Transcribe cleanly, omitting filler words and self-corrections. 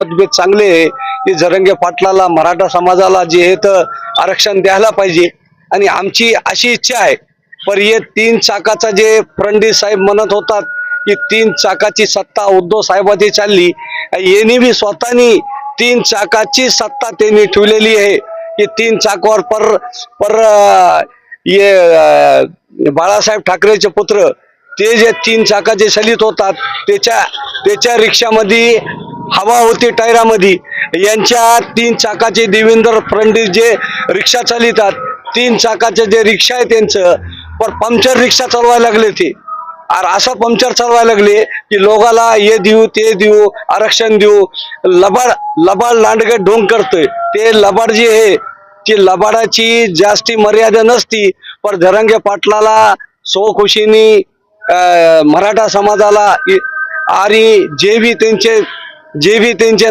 मतभेद चांगले आहे की जरांगे पाटलाला मराठा समाजाला जे हे तर आरक्षण द्यायला पाहिजे आणि आमची अशी इच्छा आहे. पर हे 3 चाकाचा जे फडणवीस साहेब म्हणत होतात की 3 चाकाची सत्ता उद्धव साहेबांची चालली, यांनी बी स्वतःनी 3 चाकाची सत्ता त्यांनी ठेवलेली आहे की 3 चाकावर पर ये बाळासाहेब ठाकरेचे पुत्र ते जे 3 चाकाचे चलित होतात त्याच्या रिक्षामध्ये हवा होती टायरामध्ये. यांच्या 3 चाकाचे देवेंद्र फडणवीस जे रिक्षा चालितात 3 चाकाचे जे रिक्षा आहे त्यांचं पर पंक्चर रिक्षा चालवायला लागले ते. और असं पंक्चर चालवायला लागले की लोकाला हे देऊ ते देऊ आरक्षण देऊ लबाड लांडगे ढोंग करतोय. ते लबाड जे आहे ती लबाडाची जास्ती मर्यादा नसती. पर जरांगे पाटलाला स्वखुशीने मराठा समाजाला आणि जे बी त्यांचे